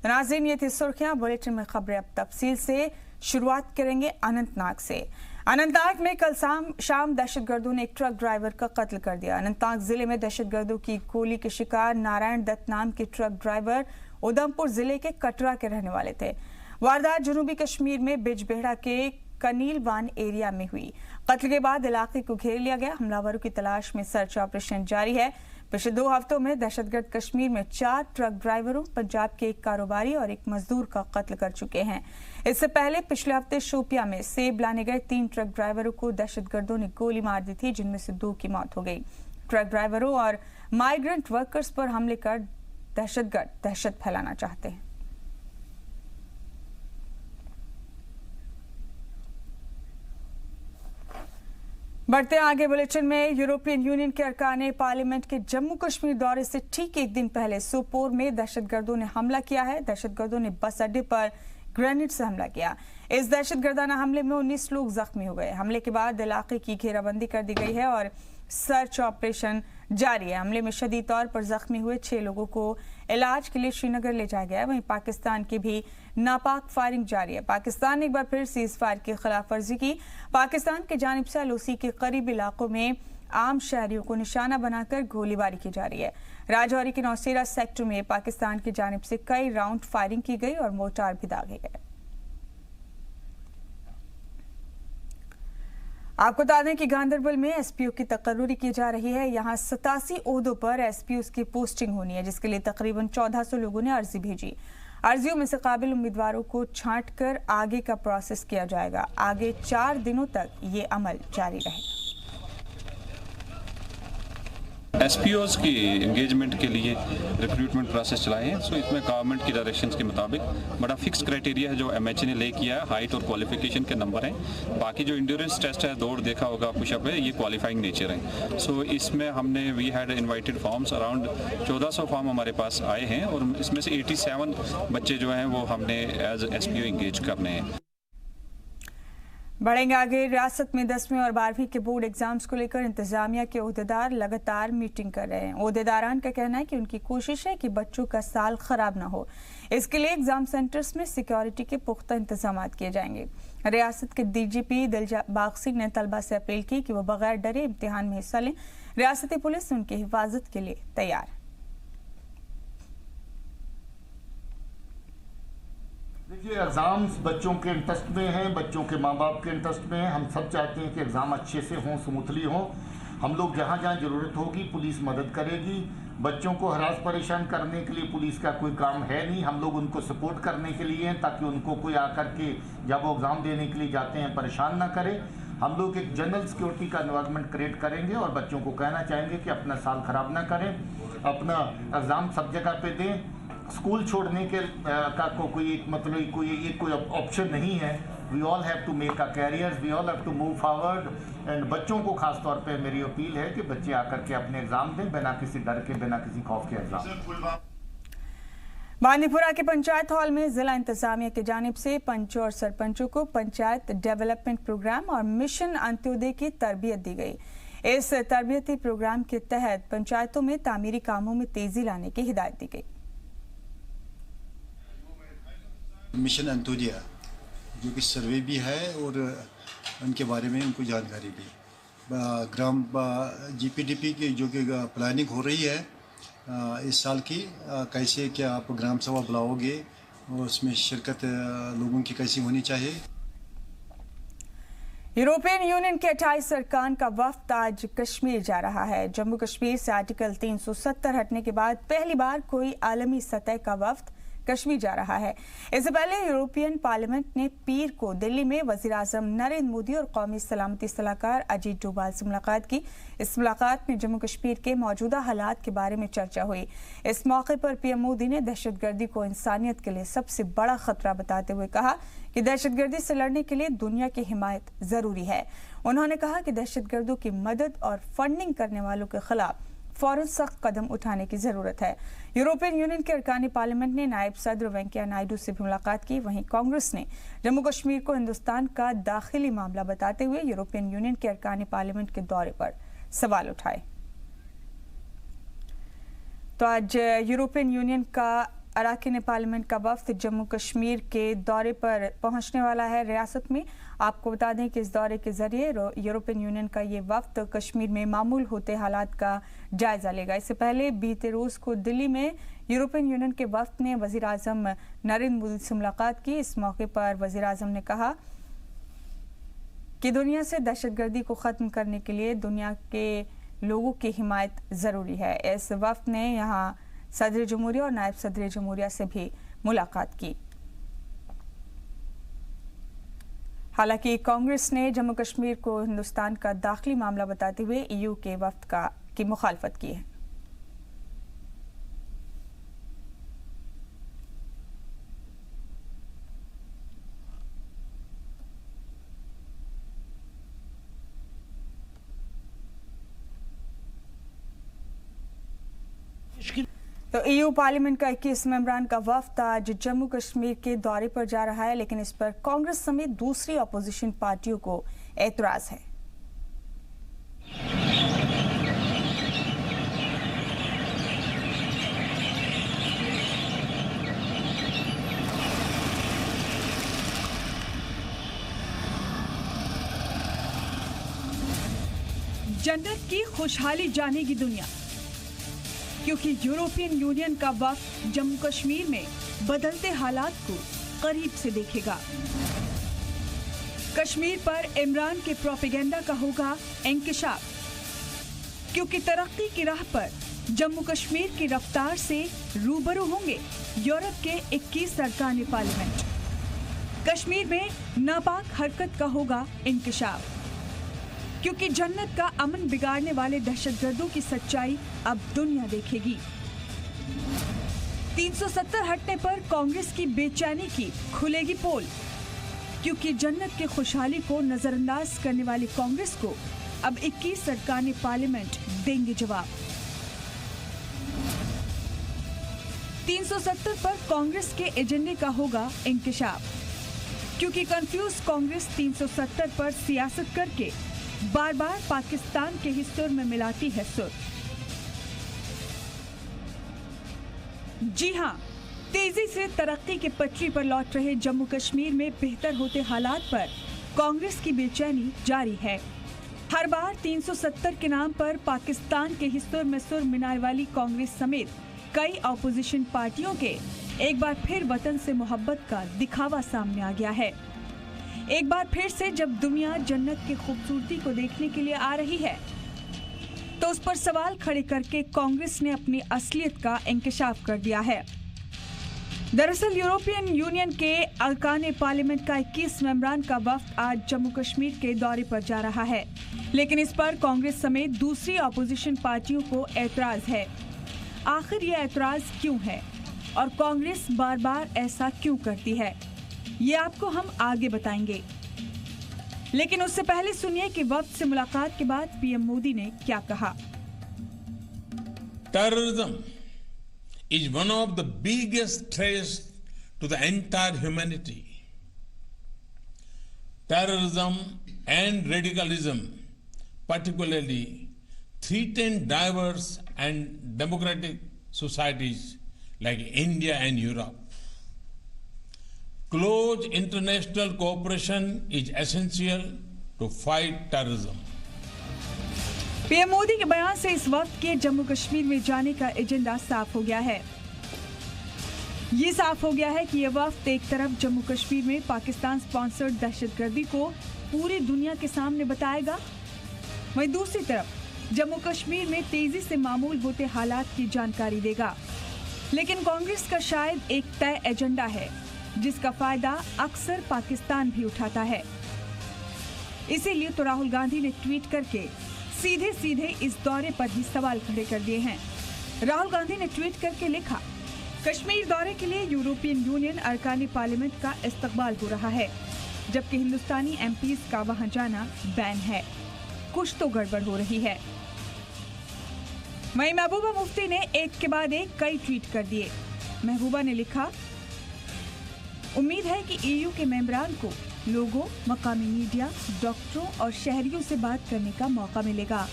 नाज़रीन, ये थी सुर्खियां। बुलेटिन में खबरें अब तफसील से। शुरुआत करेंगे अनंतनाग से। अनंतनाग में कल शाम दहशतगर्दों ने एक ट्रक ड्राइवर का कत्ल कर दिया। अनंतनाग जिले में दहशतगर्दों की गोली के शिकार नारायण दत्त नाम के ट्रक ड्राइवर उधमपुर जिले के कटरा के रहने वाले थे। वारदात जनूबी कश्मीर में बिजबेहड़ा के कनीलवान एरिया में हुई। कत्ल के बाद इलाके को घेर लिया गया। हमलावरों की तलाश में सर्च ऑपरेशन जारी है। पिछले 2 हफ्तों में दहशतगर्द कश्मीर में 4 ट्रक ड्राइवरों, पंजाब के एक कारोबारी और एक मजदूर का कत्ल कर चुके हैं। इससे पहले पिछले हफ्ते शोपिया में सेब लाने गए 3 ट्रक ड्राइवरों को दहशतगर्दों ने गोली मार दी थी, जिनमें से 2 की मौत हो गई। ट्रक ड्राइवरों और माइग्रेंट वर्कर्स पर हमले कर दहशतगर्द दहशत फैलाना चाहते हैं। बढ़ते आगे बुलेटिन में। यूरोपियन यूनियन के अरकान पार्लियामेंट के जम्मू कश्मीर दौरे से ठीक एक दिन पहले सोपोर में दहशतगर्दों ने हमला किया है। दहशतगर्दों ने बस अड्डे पर ग्रेनेड से हमला किया। इस दहशतगर्दाना हमले में 19 लोग जख्मी हो गए। हमले के बाद इलाके की घेराबंदी कर दी गई है और सर्च ऑपरेशन जारी है। हमले में शदीद तौर पर जख्मी हुए 6 लोगों को इलाज के लिए श्रीनगर ले जाया गया है। वहीं पाकिस्तान की भी नापाक फायरिंग जारी है। पाकिस्तान ने एक बार फिर सीज फायर की खिलाफ वर्जी की। पाकिस्तान की जानिब से एलओसी के करीब इलाकों में आम शहरियों को निशाना बनाकर गोलीबारी की जा रही है। राजौरी के नौसेरा सेक्टर में पाकिस्तान की जानिब से कई राउंड फायरिंग की गई और मोर्टार भी दागे गए। आपको बता दें कि गांधरबल में एसपीओ की तकर्रुरी की जा रही है। यहां 87 ओहदों पर एसपीओ की पोस्टिंग होनी है, जिसके लिए तकरीबन 1400 लोगों ने अर्जी भेजी। अर्जियों में से काबिल उम्मीदवारों को छांटकर आगे का प्रोसेस किया जाएगा। आगे 4 दिनों तक ये अमल जारी रहेगा। एसपीओज़ की एंगेजमेंट के लिए रिक्रूटमेंट प्रोसेस चलाए हैं। सो इसमें गवर्नमेंट की डायरेक्शंस के मुताबिक बड़ा फिक्स क्राइटेरिया है जो एमएचए ने ले किया है। हाइट और क्वालिफिकेशन के नंबर हैं। बाकी जो इंड्योरेंस टेस्ट है, दौड़ देखा होगा, पुशअप है, ये क्वालिफाइंग नेचर है। सो इसमें हमने we had invited forms around 1400 form हमारे पास आए हैं और इसमें से 87 बच्चे जो हैं वो हमने एज एसपीओ इंगेज करने हैं। बढ़ेंगे आगे। रियासत में 10वीं और 12वीं के बोर्ड एग्जाम्स को लेकर इंतजामिया के ओहदेदार लगातार मीटिंग कर रहे हैं। ओहदेदारान का कहना है कि उनकी कोशिश है कि बच्चों का साल खराब ना हो। इसके लिए एग्जाम सेंटर्स में सिक्योरिटी के पुख्ता इंतजाम किए जाएंगे। रियासत के डीजीपी दिलबाग सिंह ने तलबा से अपील की कि वो बगैर डरे इम्तिहान में हिस्सा लें। रियासती पुलिस उनकी हिफाजत के लिए तैयार है। देखिए, एग्ज़ाम्स बच्चों के इंटरेस्ट में हैं, बच्चों के माँ बाप के इंटरेस्ट में हैं। हम सब चाहते हैं कि एग्ज़ाम अच्छे से हों, स्मूथली हों। हम लोग जहाँ जहाँ ज़रूरत होगी पुलिस मदद करेगी। बच्चों को हरास परेशान करने के लिए पुलिस का कोई काम है नहीं। हम लोग उनको सपोर्ट करने के लिए हैं ताकि उनको कोई आकर के जब वो एग्ज़ाम देने के लिए जाते हैं परेशान ना करे। हम लोग एक जनरल सिक्योरिटी का एनवायरनमेंट क्रिएट करेंगे और बच्चों को कहना चाहेंगे कि अपना साल ख़राब ना करें, अपना एग्ज़ाम सब जगह पे दें। स्कूल छोड़ने के का कोई ऑप्शन नहीं है। We all have to make a careers, we all have to move forward. And बच्चों को खास तौर पे मेरी अपील है कि बच्चे आकर के अपने एग्जाम दें बिना किसी डर के, बिना किसी खौफ के एग्जाम। बांदीपुरा के पंचायत हॉल में जिला इंतजामिया की जानिब से पंचों और सरपंचों को पंचायत डेवलपमेंट प्रोग्राम और मिशन अंत्योदय की तरबियत दी गई। इस तरबियती प्रोग्राम के तहत पंचायतों में तामीरी कामों में तेजी लाने की हिदायत दी गई। मिशन अंत्योदय जो कि सर्वे भी है और उनके बारे में उनको जानकारी भी। ग्राम जीपीडीपी की जो कि प्लानिंग हो रही है इस साल की, कैसे क्या आप ग्राम सभा बुलाओगे और उसमें शिरकत लोगों की कैसी होनी चाहिए। यूरोपियन यूनियन के 28 अरकान का वफ्द आज कश्मीर जा रहा है। जम्मू कश्मीर से आर्टिकल 370 हटने के बाद पहली बार कोई आलमी सतह का वफ्द कश्मीर जा रहा है। इससे पहले यूरोपियन पार्लियामेंट ने पीर को दिल्ली में वजीर आजम नरेंद्र मोदी और कौमी सलामती सलाहकार अजीत डोभाल से मुलाकात की। इस मुलाकात में जम्मू कश्मीर के मौजूदा हालात के बारे में चर्चा हुई। इस मौके पर पीएम मोदी ने दहशतगर्दी को इंसानियत के लिए सबसे बड़ा खतरा बताते हुए कहा कि दहशतगर्दी से लड़ने के लिए दुनिया की हिमायत जरूरी है। उन्होंने कहा कि दहशतगर्दों की मदद और फंडिंग करने वालों के खिलाफ फौरन सख्त कदम उठाने की जरूरत है। यूरोपियन यूनियन के अरकान पार्लियामेंट ने नायब सदर वेंकैया नायडू से भी मुलाकात की। वहीं कांग्रेस ने जम्मू कश्मीर को हिंदुस्तान का दाखिली मामला बताते हुए यूरोपियन यूनियन के अरकान पार्लियामेंट के दौरे पर सवाल उठाए। तो आज यूरोपियन यूनियन का अरकान पार्लियामेंट का वफ्द जम्मू कश्मीर के दौरे पर पहुंचने वाला है रियासत में। आपको बता दें कि इस दौरे के जरिए यूरोपियन यूनियन का ये वफ्द कश्मीर में मामूल होते हालात का जायजा लेगा। इससे पहले बीते रोज को दिल्ली में यूरोपियन यूनियन के वफ्द ने वजीर आजम नरेंद्र मोदी से मुलाकात की। इस मौके पर वजीर आजम ने कहा कि दुनिया से दहशतगर्दी को खत्म करने के लिए दुनिया के लोगों की हिमायत जरूरी है। इस वफ्द ने यहाँ सदर जमहूरिया और नायब सदर जमहूरिया से भी मुलाकात की। हालांकि कांग्रेस ने जम्मू कश्मीर को हिंदुस्तान का दाखिली मामला बताते हुए ईयू के वफ्द की मुखालफत की है। तो ईयू पार्लियामेंट का 21 मेंबरान का वफ्द आज जम्मू कश्मीर के दौरे पर जा रहा है, लेकिन इस पर कांग्रेस समेत दूसरी अपोजिशन पार्टियों को एतराज है। जन्नत की खुशहाली जानेगी दुनिया, क्योंकि यूरोपियन यूनियन का वफ्द जम्मू कश्मीर में बदलते हालात को करीब से देखेगा। कश्मीर पर इमरान के प्रोपेगेंडा का होगा इंकिशाफ, क्योंकि तरक्की की राह पर जम्मू कश्मीर की रफ्तार से रूबरू होंगे यूरोप के 21 अरकान पार्लियामेंट। कश्मीर में नापाक हरकत का होगा इंकिशाफ, क्योंकि जन्नत का अमन बिगाड़ने वाले दहशतगर्दों की सच्चाई अब दुनिया देखेगी। 370 हटने पर कांग्रेस की बेचैनी की खुलेगी पोल, क्योंकि जन्नत की खुशहाली को नजरअंदाज करने वाली कांग्रेस को अब 21 अरकान पार्लियामेंट देंगे जवाब। 370 पर कांग्रेस के एजेंडे का होगा इंकिशाफ, क्योंकि कंफ्यूज कांग्रेस 370 पर सियासत करके बार बार पाकिस्तान के ही सुर में मिलाती है सुर। जी हां, तेजी से तरक्की के पटरी पर लौट रहे जम्मू कश्मीर में बेहतर होते हालात पर कांग्रेस की बेचैनी जारी है। हर बार 370 के नाम पर पाकिस्तान के ही सुर में सुर मिलाने वाली कांग्रेस समेत कई ऑपोजिशन पार्टियों के एक बार फिर वतन से मोहब्बत का दिखावा सामने आ गया है। एक बार फिर से जब दुनिया जन्नत की खूबसूरती को देखने के लिए आ रही है, तो उस पर सवाल खड़े करके कांग्रेस ने अपनी असलियत का इंकिशाफ कर दिया है। दरअसल यूरोपियन यूनियन के अरकान पार्लियामेंट का 21 मेंबरान का वफ्द आज जम्मू कश्मीर के दौरे पर जा रहा है, लेकिन इस पर कांग्रेस समेत दूसरी अपोजिशन पार्टियों को एतराज है। आखिर ये एतराज क्यों है और कांग्रेस बार बार ऐसा क्यों करती है, ये आपको हम आगे बताएंगे। लेकिन उससे पहले सुनिए कि वक्त से मुलाकात के बाद पीएम मोदी ने क्या कहा। Terrorism is one of the biggest threats to the entire humanity. Terrorism and radicalism particularly threaten diverse and democratic societies like India and Europe. Close international cooperation is essential to fight terrorism. PM Modi के बयान से इस वक्त के जम्मू कश्मीर में जाने का agenda साफ हो गया है। ये साफ हो गया है कि यह वक्त एक तरफ जम्मू कश्मीर में पाकिस्तान स्पॉन्सर्ड दहशतगर्दी को पूरी दुनिया के सामने बताएगा, वहीं दूसरी तरफ जम्मू कश्मीर में तेजी से मामूल होते हालात की जानकारी देगा। लेकिन कांग्रेस का शायद एक तय एजेंडा है, जिसका फायदा अक्सर पाकिस्तान भी उठाता है। इसीलिए तो राहुल गांधी ने ट्वीट करके सीधे सीधे इस दौरे पर ही सवाल खड़े कर दिए हैं। राहुल गांधी ने ट्वीट करके लिखा, कश्मीर दौरे के लिए यूरोपियन यूनियन अरकान पार्लियामेंट का इस्तकबाल हो रहा है, जबकि हिंदुस्तानी एमपीज का वहां जाना बैन है। कुछ तो गड़बड़ हो रही है। वहीं महबूबा मुफ्ती ने एक के बाद एक कई ट्वीट कर दिए। महबूबा ने लिखा, उम्मीद है कि ईयू के मेंबरान को लोगों, मकामी मीडिया, डॉक्टरों और शहरियों से बात करने का मौका मिलेगा।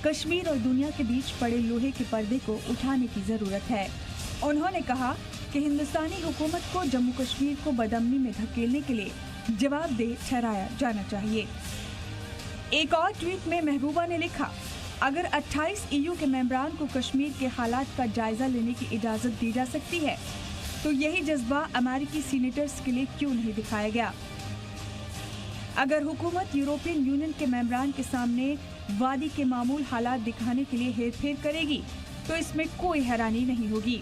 कश्मीर और दुनिया के बीच पड़े लोहे के पर्दे को उठाने की जरूरत है उन्होंने कहा कि हिंदुस्तानी हुकूमत को जम्मू कश्मीर को बदअमनी में धकेलने के लिए जवाबदेह ठहराया जाना चाहिए। एक और ट्वीट में महबूबा ने लिखा, अगर 28 EU के मेंबरान को कश्मीर के हालात का जायजा लेने की इजाजत दी जा सकती है तो यही जज्बा अमेरिकी सीनेटर्स के लिए क्यों नहीं दिखाया गया। अगर हुकूमत यूरोपियन यूनियन के मेंबरान के सामने वादी के मामूल हालात दिखाने के लिए हेरफेर करेगी तो इसमें कोई हैरानी नहीं होगी।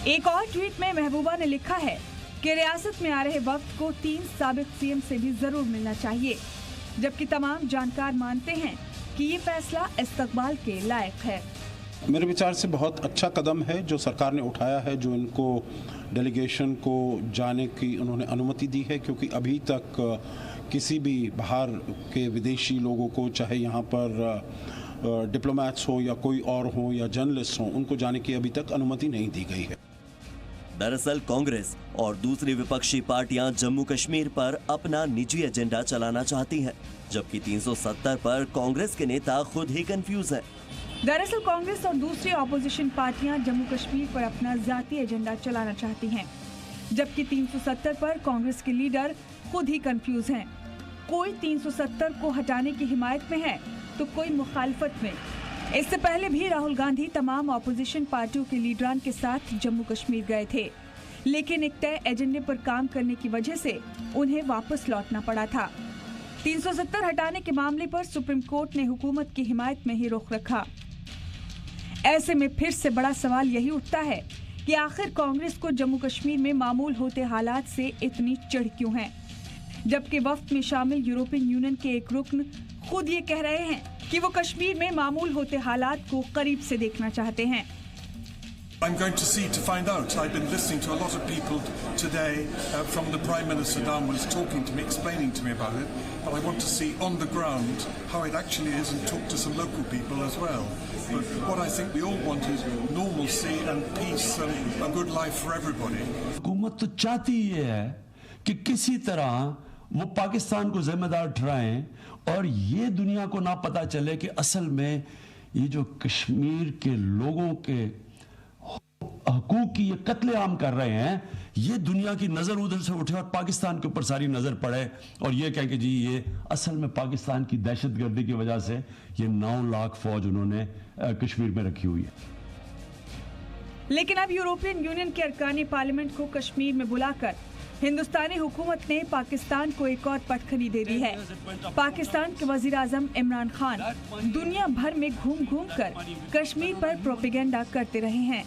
एक और ट्वीट में महबूबा ने लिखा है कि रियासत में आ रहे वक्त को 3 साबिक सीएम से भी जरूर मिलना चाहिए, जबकि तमाम जानकार मानते हैं कि ये फैसला इस्तकबाल के लायक है। मेरे विचार से बहुत अच्छा कदम है जो सरकार ने उठाया है, जो इनको डेलीगेशन को जाने की उन्होंने अनुमति दी है, क्योंकि अभी तक किसी भी बाहर के विदेशी लोगों को, चाहे यहाँ पर डिप्लोमैट्स हो या कोई और हो या जर्नलिस्ट हो, उनको जाने की अभी तक अनुमति नहीं दी गई है। दरअसल कांग्रेस और दूसरी विपक्षी पार्टियां जम्मू कश्मीर पर अपना निजी एजेंडा चलाना चाहती हैं, जबकि 370 पर कांग्रेस के नेता खुद ही कंफ्यूज हैं। दरअसल कांग्रेस और दूसरी ऑपोजिशन पार्टियां जम्मू कश्मीर पर अपना जाती एजेंडा चलाना चाहती हैं, जबकि 370 पर कांग्रेस के लीडर खुद ही कंफ्यूज हैं। कोई 370 को हटाने की हिमायत में है तो कोई मुखालफत में। इससे पहले भी राहुल गांधी तमाम ऑपोजिशन पार्टियों के लीडरान के साथ जम्मू कश्मीर गए थे, लेकिन एक तय एजेंडे पर काम करने की वजह से उन्हें वापस लौटना पड़ा था। 370 हटाने के मामले पर सुप्रीम कोर्ट ने हुकूमत की हिमायत में ही रुख रखा। ऐसे में फिर से बड़ा सवाल यही उठता है कि आखिर कांग्रेस को जम्मू कश्मीर में मामूल होते हालात से इतनी चिढ़ क्यों है, जबकि वफ्द में शामिल यूरोपियन यूनियन के एक रुकन खुद ये कह रहे हैं कि वो कश्मीर में मामूल होते हालात को करीब से देखना चाहते हैं। I'm going to see to find out. I've been listening to a lot of people today from the Prime Minister down was talking to me, explaining to me about it, but I want to see on the ground how it actually is and talk to some local people as well. But what I think we all want is normalcy and peace and a good life for everybody. हुकूमत तो चाहती ये है कि किसी तरह वो पाकिस्तान को जिम्मेदार ठहराएं और ये दुनिया को ना पता चले कि असल में ये जो कश्मीर के लोगों के हकूक की ये कत्लेआम कर रहे हैं, ये दुनिया की नजर उधर से उठे और पाकिस्तान के ऊपर सारी नजर पड़े और ये कह के जी ये असल में पाकिस्तान की दहशतगर्दी की वजह से ये 9 लाख फौज उन्होंने कश्मीर में रखी हुई है। लेकिन अब यूरोपियन यूनियन के अरकान पार्लियामेंट को कश्मीर में बुलाकर हिंदुस्तानी हुकूमत ने पाकिस्तान को एक और पटखनी दे दी है। पाकिस्तान के वजीर आजम इमरान खान दुनिया भर में घूम घूम कर कश्मीर पर प्रोपेगेंडा करते रहे हैं,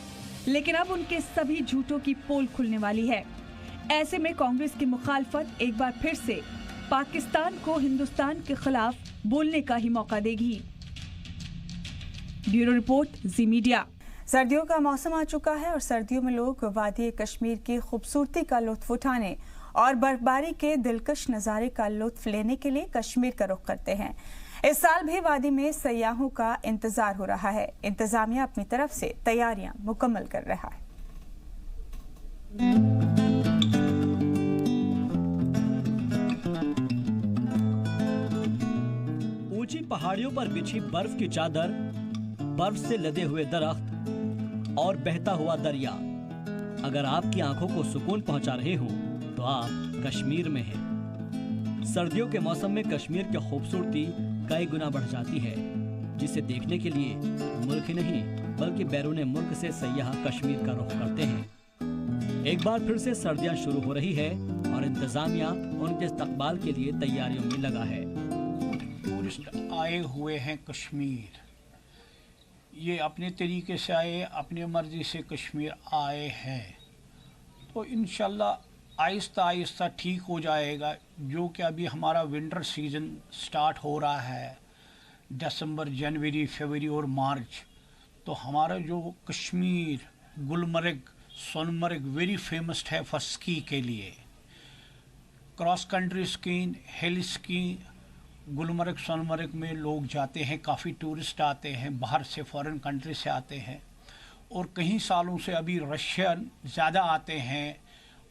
लेकिन अब उनके सभी झूठों की पोल खुलने वाली है। ऐसे में कांग्रेस की मुखालफत एक बार फिर से पाकिस्तान को हिंदुस्तान के खिलाफ बोलने का ही मौका देगी। ब्यूरो रिपोर्ट, जी मीडिया। सर्दियों का मौसम आ चुका है और सर्दियों में लोग वादी कश्मीर की खूबसूरती का लुत्फ उठाने और बर्फबारी के दिलकश नज़ारे का लुत्फ लेने के लिए कश्मीर का रुख करते हैं। इस साल भी वादी में सयाहों का इंतजार हो रहा है। इंतजामिया अपनी तरफ से तैयारियां मुकम्मल कर रहा है। ऊंची पहाड़ियों पर बिछी बर्फ की चादर, बर्फ से लदे हुए दरख्त और बहता हुआ दरिया अगर आपकी आंखों को सुकून पहुंचा रहे हो तो आप कश्मीर में हैं। सर्दियों के मौसम में कश्मीर की खूबसूरती कई गुना बढ़ जाती है, जिसे देखने के लिए मुल्क ही नहीं बल्कि बैरून मुल्क से सयाह कश्मीर का रुख करते हैं। एक बार फिर से सर्दियां शुरू हो रही है और इंतजामिया उनके इस्तकबाल के लिए तैयारियों में लगा है। टूरिस्ट आए हुए हैं कश्मीर, ये अपने तरीके से आए, अपनी मर्जी से कश्मीर आए हैं, तो इंशाल्लाह आहिस्ता आहिस्ता ठीक हो जाएगा। जो कि अभी हमारा विंटर सीज़न स्टार्ट हो रहा है दिसंबर, जनवरी, फरवरी और मार्च, तो हमारा जो कश्मीर, गुलमर्ग, सोनमर्ग वेरी फेमस है फॉर स्की के लिए। क्रॉस कंट्री स्कीइंग, हिल स्की गुलमर्ग, सोनमर्ग में लोग जाते हैं, काफ़ी टूरिस्ट आते हैं, बाहर से फॉरेन कंट्री से आते हैं और कई सालों से अभी रशियन ज़्यादा आते हैं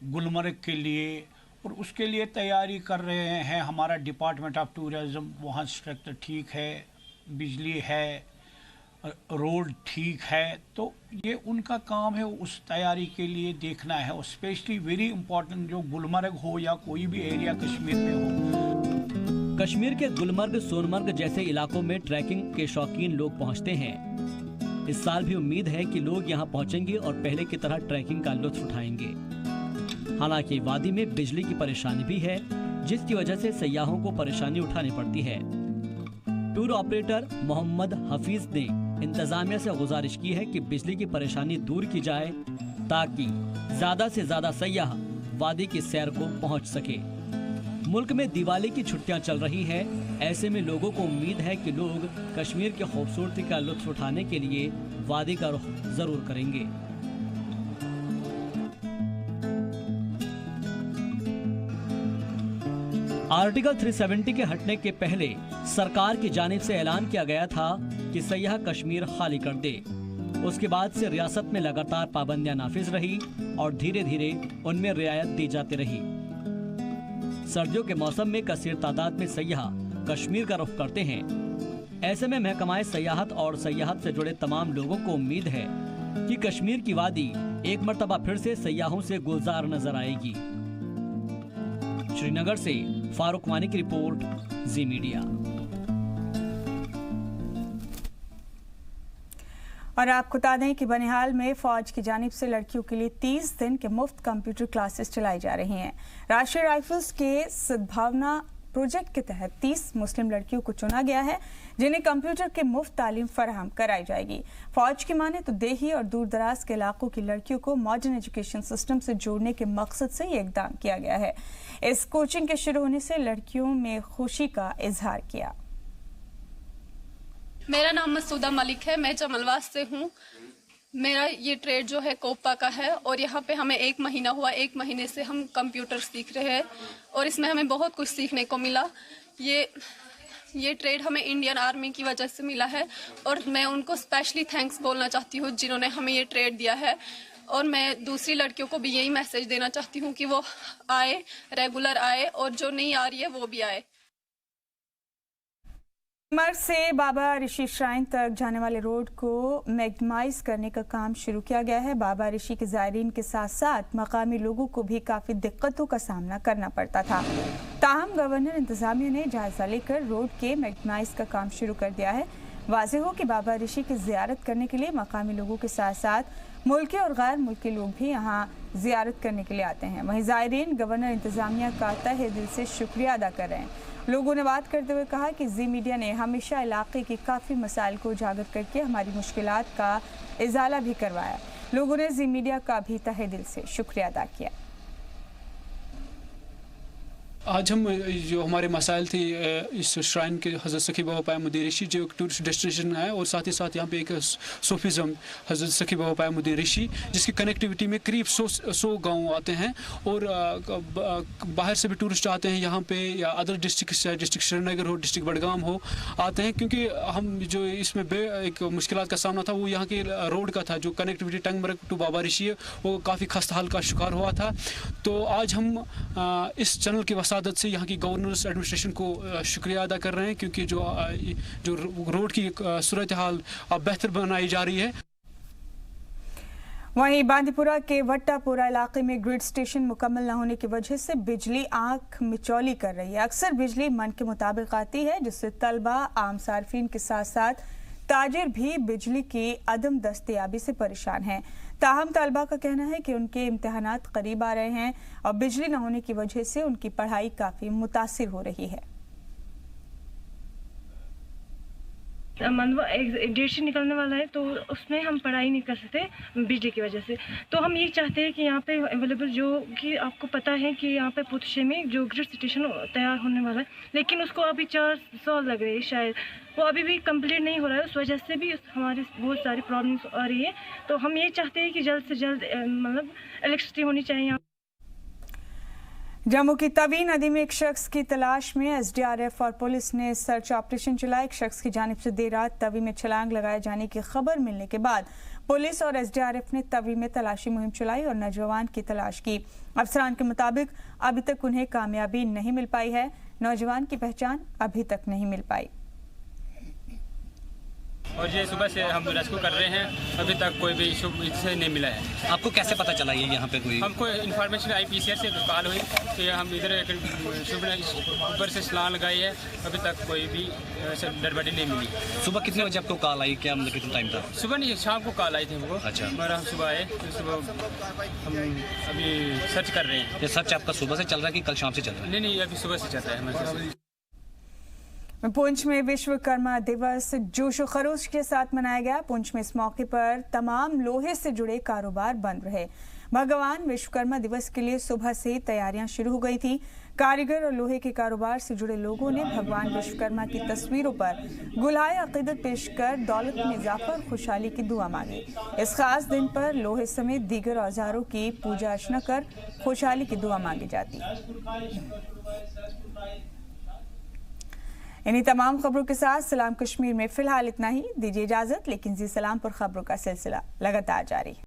गुलमर्ग के लिए और उसके लिए तैयारी कर रहे हैं। हमारा डिपार्टमेंट ऑफ टूरिज़्म वहाँ स्ट्रक्चर ठीक है, बिजली है, रोड ठीक है, तो ये उनका काम है, उस तैयारी के लिए देखना है। और स्पेशली वेरी इंपॉर्टेंट जो गुलमर्ग हो या कोई भी एरिया कश्मीर में हो। कश्मीर के गुलमर्ग, सोनमर्ग जैसे इलाकों में ट्रैकिंग के शौकीन लोग पहुंचते हैं। इस साल भी उम्मीद है कि लोग यहां पहुंचेंगे और पहले की तरह ट्रैकिंग का लुत्फ उठाएंगे। हालांकि वादी में बिजली की परेशानी भी है, जिसकी वजह से सयाहों को परेशानी उठानी पड़ती है। टूर ऑपरेटर मोहम्मद हफीज ने इंतजामिया से गुजारिश की है कि बिजली की परेशानी दूर की जाए ताकि ज्यादा से ज्यादा सयाह वादी की सैर को पहुंच सके। मुल्क में दिवाली की छुट्टियां चल रही है, ऐसे में लोगों को उम्मीद है कि लोग कश्मीर की खूबसूरती का लुत्फ उठाने के लिए वादी का रुख जरूर करेंगे। आर्टिकल 370 के हटने के पहले सरकार की जानिब से ऐलान किया गया था कि सयाह कश्मीर खाली कर दे। उसके बाद से रियासत में लगातार पाबंदियां नाफिज रही और धीरे धीरे उनमें रियायत दी जाती रही। सर्दियों के मौसम में कसीर तादाद में सयाह कश्मीर का रुख करते हैं। ऐसे में महकमाए सयाहत और सयाहत से जुड़े तमाम लोगों को उम्मीद है कि कश्मीर की वादी एक मर्तबा फिर से सयाहों से गुलजार नजर आएगी। श्रीनगर से फारूक वानी की रिपोर्ट, जी मीडिया। और आपको बता दें कि बनिहाल में फौज की जानिब से लड़कियों के लिए 30 दिन के मुफ्त कंप्यूटर क्लासेस चलाई जा रही हैं। राष्ट्रीय राइफल्स के सद्भावना प्रोजेक्ट के तहत 30 मुस्लिम लड़कियों को चुना गया है, जिन्हें कंप्यूटर के मुफ्त तालीम फराहम कराई जाएगी। फौज की माने तो देही और दूर दराज के इलाकों की लड़कियों को मॉडर्न एजुकेशन सिस्टम से जोड़ने के मकसद से ये इकदाम किया गया है। इस कोचिंग के शुरू होने से लड़कियों में खुशी का इजहार किया। मेरा नाम मसूदा मलिक है, मैं जमलवास से हूँ। मेरा ये ट्रेड जो है कोपा का है और यहाँ पे हमें 1 महीना हुआ। 1 महीने से हम कंप्यूटर सीख रहे हैं और इसमें हमें बहुत कुछ सीखने को मिला। ये ट्रेड हमें इंडियन आर्मी की वजह से मिला है और मैं उनको स्पेशली थैंक्स बोलना चाहती हूँ जिन्होंने हमें ये ट्रेड दिया है। और मैं दूसरी लड़कियों को भी यही मैसेज देना चाहती हूँ कि वो आए, रेगुलर आए और जो नहीं आ रही है वो भी आए। मर्ग से बाबा ऋषि श्राइन तक जाने वाले रोड को मैग्नेटाइज करने का काम शुरू किया गया है। बाबा ऋषि के ज़ायरीन के साथ साथ मकामी लोगों को भी काफ़ी दिक्कतों का सामना करना पड़ता था। ताहम गवर्नर इंतजामिया ने जायजा लेकर रोड के मैग्नेटाइज का काम शुरू कर दिया है। वाज़ेह हो कि बाबा ऋषि की ज़ियारत करने के लिए मकामी लोगों के साथ साथ मुल्की और गैर मुल्की लोग भी यहाँ ज़ियारत करने के लिए आते हैं। वहीं ज़ायरीन गवर्नर इंतजामिया का तहे दिल से शुक्रिया अदा कर रहे हैं। लोगों ने बात करते हुए कहा कि जी मीडिया ने हमेशा इलाके के काफ़ी मसाइल को उजागर करके हमारी मुश्किलात का इजाला भी करवाया। लोगों ने जी मीडिया का भी तहे दिल से शुक्रिया अदा किया। आज हम जो हमारे मसाइल थे इस श्राइन के हज़रत सखी बाबा पायमुद्दीन ऋषि जो एक टूरिस्ट डेस्टिनेशन है और साथ ही साथ यहाँ पे एक सूफीज़म हज़रत सखी बाबा पायमुद्दीन ऋषि जिसकी कनेक्टिविटी में करीब 100 गाँव आते हैं और बाहर से भी टूरिस्ट आते हैं यहाँ पे या अदर डिस्ट्रिक्ट श्रीनगर हो, डिस्ट्रिक्ट बडगाम हो, आते हैं क्योंकि हम जो इसमें एक मुश्किलात का सामना था वो यहाँ के रोड का था। जो कनेक्टिविटी टंगमर्ग टू बाबा ऋषि है वो काफ़ी खस्ता हाल का शिकार हुआ था। तो आज हम इस चैनल की आदत से यहाँ की गवर्नेंस एडमिनिस्ट्रेशन को शुक्रिया अदा कर रहे हैं क्योंकि जो रोड की सूरत हाल अब बेहतर बनाई जा रही है। वहीं बांदीपुरा के वट्टापुरा इलाके में ग्रिड स्टेशन मुकम्मल न होने की वजह से बिजली आंख मिचौली कर रही है। अक्सर बिजली मन के मुताबिक आती है जिससे तलबा, आम सार्फिन के साथ साथ ताजिर भी बिजली की अदम दस्तयाबी से परेशान हैं। ताहम तलबा का कहना है कि उनके इम्तिहानात करीब आ रहे हैं और बिजली न होने की वजह से उनकी पढ़ाई काफ़ी मुतासिर हो रही है। एक डेट शीट निकलने वाला है तो उसमें हम पढ़ाई नहीं कर सकते बिजली की वजह से। तो हम ये चाहते हैं कि यहाँ पे अवेलेबल जो कि आपको पता है कि यहाँ पे पुतशे में जो ग्रिड स्टेशन तैयार होने वाला है, लेकिन उसको अभी 4 साल लग रहे हैं, शायद वो अभी भी कंप्लीट नहीं हो रहा है। उस वजह से भी हमारी बहुत सारी प्रॉब्लम्स आ रही है। तो हम ये चाहते हैं कि जल्द से जल्द मतलब इलेक्ट्रिसिटी होनी चाहिए। जम्मू की तवी नदी में एक शख्स की तलाश में एसडीआरएफ और पुलिस ने सर्च ऑपरेशन चलाया। एक शख्स की जानिब से देर रात तवी में छलांग लगाए जाने की खबर मिलने के बाद पुलिस और एसडीआरएफ ने तवी में तलाशी मुहिम चलाई और नौजवान की तलाश की। अफसरान के मुताबिक अभी तक उन्हें कामयाबी नहीं मिल पाई है। नौजवान की पहचान अभी तक नहीं मिल पाई। और ये सुबह से हम रेस्क्यू कर रहे हैं, अभी तक कोई भी इशू इससे नहीं मिला है। आपको कैसे पता चला ये यहाँ पे कोई? हमको इन्फॉर्मेशन आई पीसीआर से कॉल हुई कि हम इधर ऊपर से स्लान लगाई है, अभी तक कोई भी डेड बॉडी नहीं मिली। सुबह कितने बजे आपको कॉल आई? क्या मतलब कितना टाइम था? सुबह नहीं, शाम को कॉल आई थी हमको। अच्छा। और हम सुबह आए, तो सुबह हम अभी सर्च कर रहे हैं। ये सर्च आपका सुबह से चल रहा है कि कल शाम से चल रहा है? नहीं, अभी सुबह से चल रहा है। पुंछ में विश्वकर्मा दिवस जोशो खरोश के साथ मनाया गया। पुंछ में इस मौके पर तमाम लोहे से जुड़े कारोबार बंद रहे। भगवान विश्वकर्मा दिवस के लिए सुबह से तैयारियां शुरू हो गई थी। कारीगर और लोहे के कारोबार से जुड़े लोगों ने भगवान विश्वकर्मा की तस्वीरों पर गुलाए अकीदत पेश कर दौलत में इजाफा और खुशहाली की दुआ मांगी। इस खास दिन पर लोहे समेत दीगर औजारों की पूजा अर्चना कर खुशहाली की दुआ मांगी जाती है। इन्हीं तमाम खबरों के साथ सलाम कश्मीर में फिलहाल इतना ही। दीजिए इजाजत, लेकिन जी सलाम पर खबरों का सिलसिला लगातार जारी।